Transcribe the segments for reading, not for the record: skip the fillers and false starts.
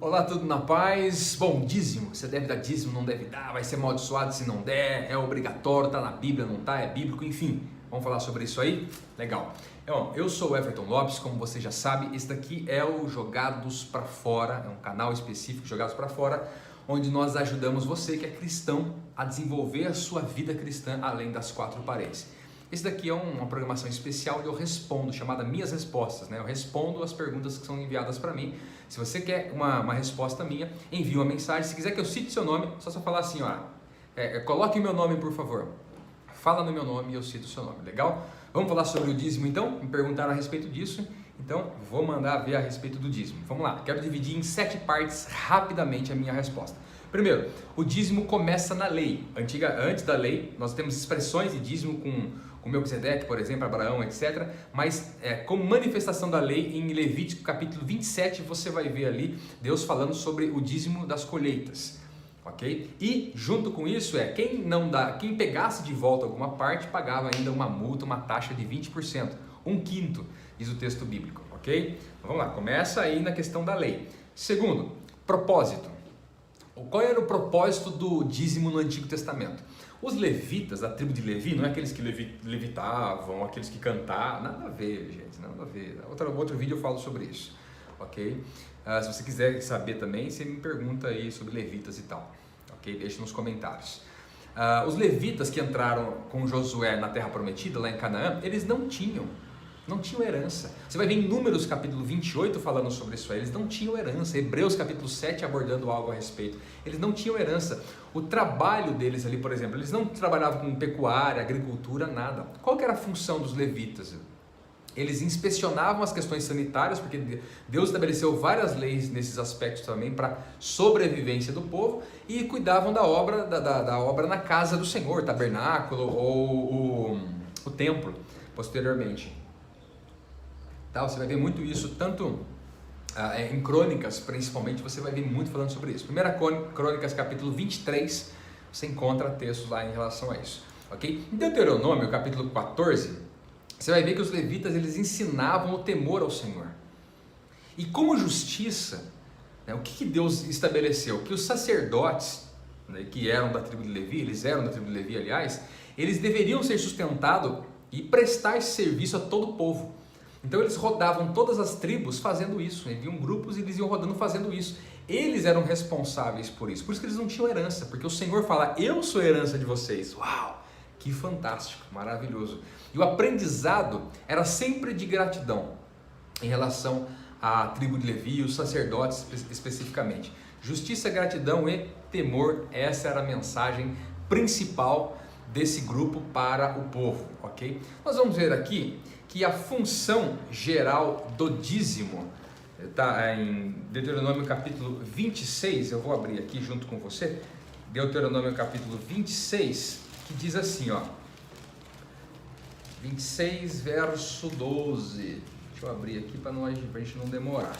Olá, tudo na paz? Bom, dízimo, você deve dar dízimo, não deve dar, vai ser amaldiçoado se não der, é obrigatório, tá na Bíblia, não tá, é bíblico, enfim. Vamos falar sobre isso aí? Legal. Bom, eu sou o Everton Lopes, como você já sabe, esse daqui é o Jogados para Fora, é um canal específico, Jogados para Fora, onde nós ajudamos você que é cristão a desenvolver a sua vida cristã além das quatro paredes. Esse daqui é uma programação especial onde eu respondo, chamada Minhas Respostas, né? Eu respondo as perguntas que são enviadas para mim. Se você quer uma resposta minha, envie uma mensagem. Se quiser que eu cite seu nome, só falar assim, ó, coloque o meu nome, por favor. Fala no meu nome e eu cito o seu nome, legal? Vamos falar sobre o dízimo então? Me perguntaram a respeito disso, então vou mandar ver a respeito do dízimo. Vamos lá, quero dividir em 7 partes rapidamente a minha resposta. Primeiro, o dízimo começa na lei. Antes da lei, nós temos expressões de dízimo com Melquisedeque, por exemplo, Abraão, etc. Mas como manifestação da lei, em Levítico capítulo 27, você vai ver ali Deus falando sobre o dízimo das colheitas. Ok? E junto com isso quem pegasse de volta alguma parte, pagava ainda uma multa, uma taxa de 20%, 1/5, diz o texto bíblico. Ok? Então, vamos lá, começa aí na questão da lei. Segundo, propósito. Qual era o propósito do dízimo no Antigo Testamento? Os levitas, da tribo de Levi, não é aqueles que levitavam, aqueles que cantavam, nada a ver, gente, nada a ver. Outro vídeo eu falo sobre isso, ok? Se você quiser saber também, você me pergunta aí sobre levitas e tal, ok? Deixe nos comentários. Os levitas que entraram com Josué na Terra Prometida, lá em Canaã, eles não tinham herança. Você vai ver em Números capítulo 28 falando sobre isso aí. Eles não tinham herança. Hebreus capítulo 7 abordando algo a respeito. Eles não tinham herança. O trabalho deles ali, por exemplo, eles não trabalhavam com pecuária, agricultura, nada. Qual que era a função dos levitas? Eles inspecionavam as questões sanitárias, porque Deus estabeleceu várias leis nesses aspectos também para sobrevivência do povo, e cuidavam da obra na casa do Senhor, tabernáculo ou o templo, posteriormente. Você vai ver muito isso, tanto em Crônicas, principalmente, você vai ver muito falando sobre isso. Primeira Crônicas, capítulo 23, você encontra textos lá em relação a isso. Okay? Em Deuteronômio, capítulo 14, você vai ver que os levitas eles ensinavam o temor ao Senhor. E como justiça, né, o que Deus estabeleceu? Que os sacerdotes, né, que eram da tribo de Levi, aliás, eles deveriam ser sustentados e prestar esse serviço a todo o povo. Então eles rodavam todas as tribos fazendo isso, enviam grupos e eles iam rodando fazendo isso. Eles eram responsáveis por isso que eles não tinham herança, porque o Senhor fala, eu sou a herança de vocês. Uau, que fantástico, maravilhoso. E o aprendizado era sempre de gratidão em relação à tribo de Levi e os sacerdotes especificamente. Justiça, gratidão e temor, essa era a mensagem principal desse grupo para o povo, ok? Nós vamos ver aqui que a função geral do dízimo está em Deuteronômio capítulo 26, eu vou abrir aqui junto com você, Deuteronômio capítulo 26, que diz assim, ó, 26 verso 12, deixa eu abrir aqui para a gente não demorar,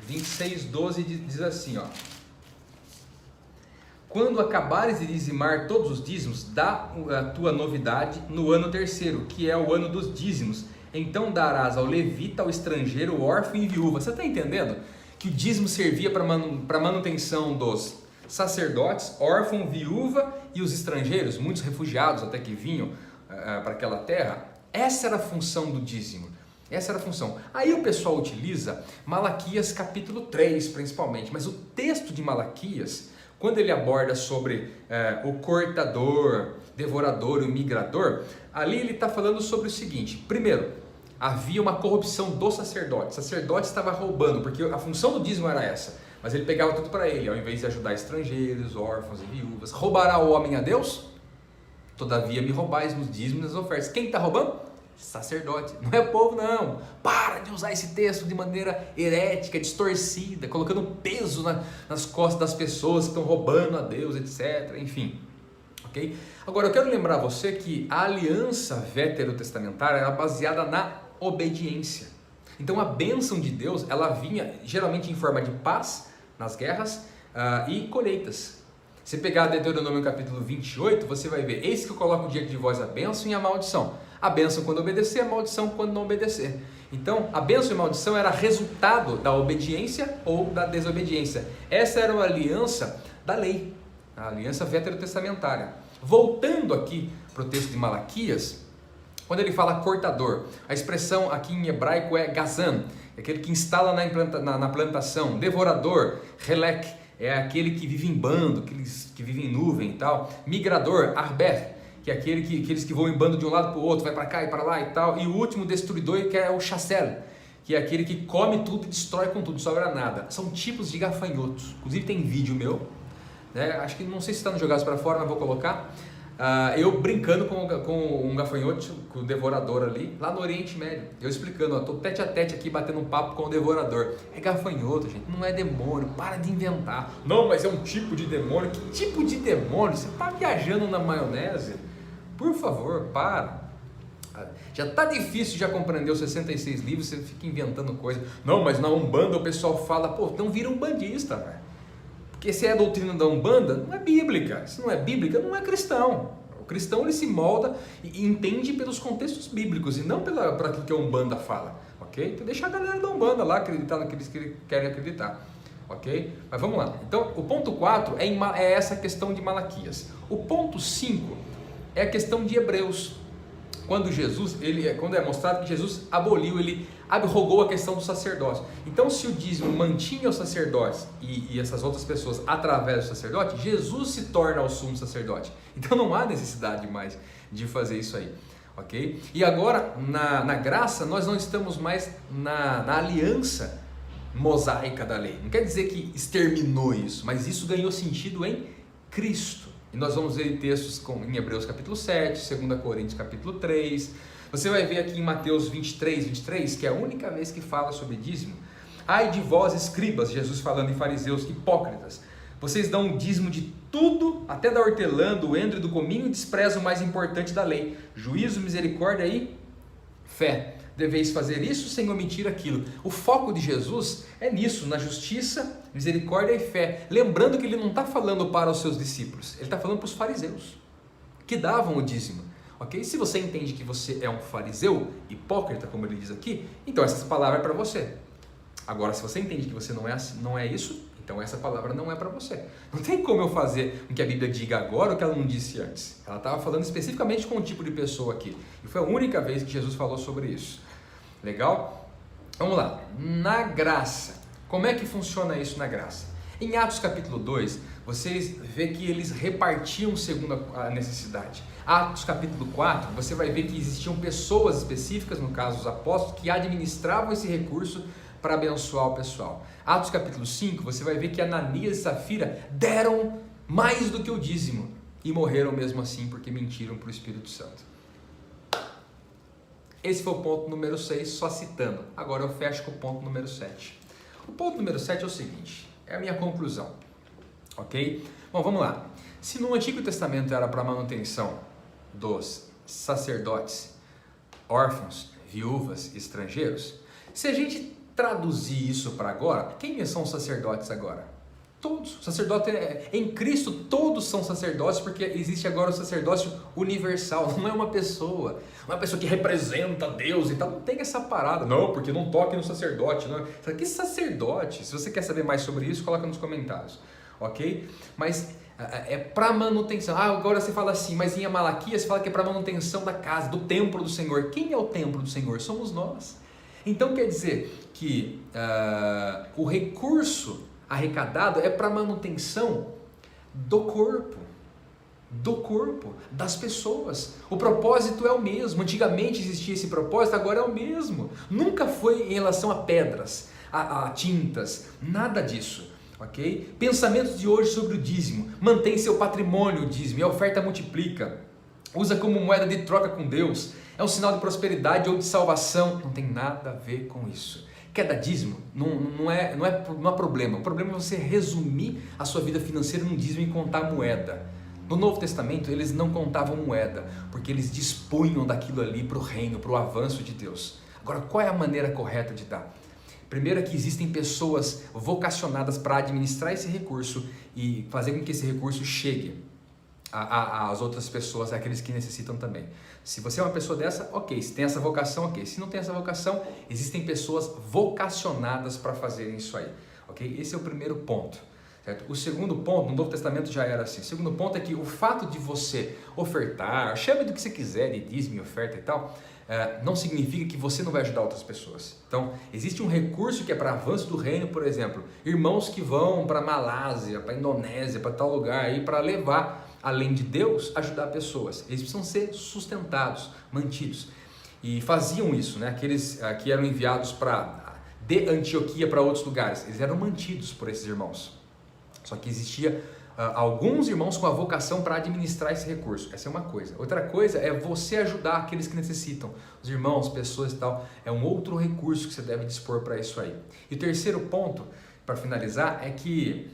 26, 12 diz assim, ó, quando acabares de dizimar todos os dízimos, dá a tua novidade no ano terceiro, que é o ano dos dízimos. Então darás ao levita, ao estrangeiro, órfão e viúva. Você está entendendo? Que o dízimo servia para manutenção dos sacerdotes, órfão, viúva e os estrangeiros, muitos refugiados até que vinham para aquela terra. Essa era a função do dízimo. Essa era a função. Aí o pessoal utiliza Malaquias capítulo 3 principalmente, mas o texto de Malaquias, quando ele aborda sobre o cortador, devorador e o migrador, ali ele está falando sobre o seguinte. Primeiro, havia uma corrupção do sacerdote. O sacerdote estava roubando, porque a função do dízimo era essa. Mas ele pegava tudo para ele, ao invés de ajudar estrangeiros, órfãos e viúvas. Roubará o homem a Deus? Todavia me roubais nos dízimos e nas ofertas. Quem está roubando? Sacerdote, não é o povo não. Para de usar esse texto de maneira herética, distorcida, colocando peso nas costas das pessoas que estão roubando a Deus, etc. Enfim, ok? Agora eu quero lembrar você que a aliança veterotestamentária era baseada na obediência. Então a bênção de Deus, ela vinha geralmente em forma de paz nas guerras e colheitas. Se pegar Deuteronômio capítulo 28, você vai ver, eis que eu coloco diante de vós a bênção e a maldição. A bênção quando obedecer, a maldição quando não obedecer. Então, a bênção e maldição era resultado da obediência ou da desobediência. Essa era a aliança da lei, a aliança veterotestamentária. Voltando aqui para o texto de Malaquias, quando ele fala cortador, a expressão aqui em hebraico é gazan, é aquele que instala na plantação. Devorador, relek, é aquele que vive em bando, aqueles que vivem em nuvem e tal. Migrador, arbeth, que é aqueles que vão em bando de um lado para o outro, vai para cá e para lá e tal. E o último, destruidor, que é o chassel, que é aquele que come tudo e destrói com tudo, não sobra nada. São tipos de gafanhotos. Inclusive tem vídeo meu, né? Acho que não sei se está no Jogados para Fora, mas vou colocar. Eu brincando com um gafanhoto, com o devorador ali, lá no Oriente Médio. Eu explicando, estou tete a tete aqui batendo um papo com o devorador. É gafanhoto, gente, não é demônio, para de inventar. Não, mas é um tipo de demônio. Que tipo de demônio? Você está viajando na maionese? Por favor, para. Já está difícil já compreender os 66 livros, você fica inventando coisa. Não, mas na Umbanda o pessoal fala, pô, então vira umbandista, velho. Porque se é a doutrina da Umbanda, não é bíblica. Se não é bíblica, não é cristão. O cristão ele se molda e entende pelos contextos bíblicos e não por aquilo que a Umbanda fala, ok? Então deixa a galera da Umbanda lá acreditar naqueles que querem acreditar, ok? Mas vamos lá. Então o ponto 4 é essa questão de Malaquias. O ponto 5 é a questão de Hebreus. Quando é mostrado que Jesus aboliu, ele abrogou a questão do sacerdócio. Então, se o dízimo mantinha os sacerdotes e essas outras pessoas através do sacerdote, Jesus se torna o sumo sacerdote. Então, não há necessidade mais de fazer isso aí, ok? E agora, na graça, nós não estamos mais na aliança mosaica da lei. Não quer dizer que exterminou isso, mas isso ganhou sentido em Cristo. E nós vamos ver textos em Hebreus capítulo 7, 2 Coríntios capítulo 3. Você vai ver aqui em Mateus 23, que é a única vez que fala sobre dízimo. Ai de vós, escribas, Jesus falando em fariseus, hipócritas. Vocês dão o dízimo de tudo, até da hortelã, do endro e do cominho, e desprezam o mais importante da lei: juízo, misericórdia e fé. Deveis fazer isso sem omitir aquilo. O foco de Jesus é nisso, na justiça, misericórdia e fé. Lembrando que ele não está falando para os seus discípulos, ele está falando para os fariseus, que davam o dízimo. Ok? Se você entende que você é um fariseu, hipócrita, como ele diz aqui, então essa palavra é para você. Agora, se você entende que você não é isso, então essa palavra não é para você. Não tem como eu fazer o que a Bíblia diga agora o que ela não disse antes. Ela estava falando especificamente com um tipo de pessoa aqui. E foi a única vez que Jesus falou sobre isso. Legal? Vamos lá. Na graça. Como é que funciona isso na graça? Em Atos capítulo 2, vocês vê que eles repartiam segundo a necessidade. Atos capítulo 4, você vai ver que existiam pessoas específicas, no caso os apóstolos, que administravam esse recurso para abençoar o pessoal. Atos capítulo 5, você vai ver que Ananias e Safira deram mais do que o dízimo e morreram mesmo assim porque mentiram para o Espírito Santo. Esse foi o ponto número 6, só citando. Agora eu fecho com o ponto número 7. O ponto número 7 é o seguinte, é a minha conclusão, ok? Bom, vamos lá. Se no Antigo Testamento era para manutenção dos sacerdotes, órfãos, viúvas, estrangeiros, se a gente traduzir isso para agora, quem são os sacerdotes agora? Todos. Sacerdote em Cristo, todos são sacerdotes, porque existe agora o sacerdócio universal, não é uma pessoa que representa Deus e tal, não tem essa parada, não, porque não toque no sacerdote, não. Que sacerdote? Se você quer saber mais sobre isso, coloca nos comentários, ok? Mas é para manutenção. Agora você fala assim, mas em Malaquias fala que é para manutenção da casa, do templo do Senhor. Quem é o templo do Senhor? Somos nós. Então quer dizer que o recurso arrecadado é para manutenção do corpo, das pessoas. O propósito é o mesmo. Antigamente existia esse propósito, agora é o mesmo. Nunca foi em relação a pedras, a tintas, nada disso. Ok? Pensamentos de hoje sobre o dízimo: mantém seu patrimônio o dízimo, e a oferta multiplica, usa como moeda de troca com Deus, é um sinal de prosperidade ou de salvação. Não tem nada a ver com isso. Quer dar dízimo? Não é problema. O problema é você resumir a sua vida financeira num dízimo e contar moeda. No Novo Testamento eles não contavam moeda, porque eles dispunham daquilo ali para o reino, para o avanço de Deus. Agora, qual é a maneira correta de dar? Primeiro é que existem pessoas vocacionadas para administrar esse recurso e fazer com que esse recurso chegue às outras pessoas, àqueles que necessitam também. Se você é uma pessoa dessa, ok. Se tem essa vocação, ok. Se não tem essa vocação, existem pessoas vocacionadas para fazerem isso aí, ok? Esse é o primeiro ponto. Certo? O segundo ponto, no Novo Testamento já era assim. O segundo ponto é que o fato de você ofertar, chame do que você quiser, de dízimo e oferta e tal, não significa que você não vai ajudar outras pessoas. Então, existe um recurso que é para avanço do reino, por exemplo, irmãos que vão para Malásia, para Indonésia, para tal lugar aí, para levar, além de Deus, ajudar pessoas. Eles precisam ser sustentados, mantidos. E faziam isso, né? Aqueles que eram enviados de Antioquia para outros lugares, eles eram mantidos por esses irmãos. Só que existia alguns irmãos com a vocação para administrar esse recurso. Essa é uma coisa. Outra coisa é você ajudar aqueles que necessitam. Os irmãos, pessoas e tal. É um outro recurso que você deve dispor para isso aí. E o terceiro ponto, para finalizar, é que,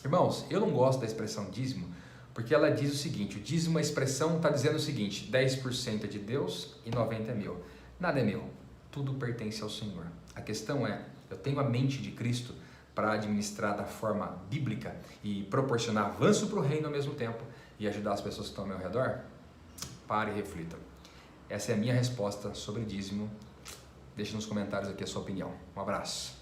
irmãos, eu não gosto da expressão dízimo, porque ela diz o seguinte, o dízimo, a expressão está dizendo o seguinte, 10% é de Deus e 90% é meu. Nada é meu, tudo pertence ao Senhor. A questão é, eu tenho a mente de Cristo para administrar da forma bíblica e proporcionar avanço para o reino ao mesmo tempo e ajudar as pessoas que estão ao meu redor? Pare e reflita. Essa é a minha resposta sobre dízimo. Deixe nos comentários aqui a sua opinião. Um abraço.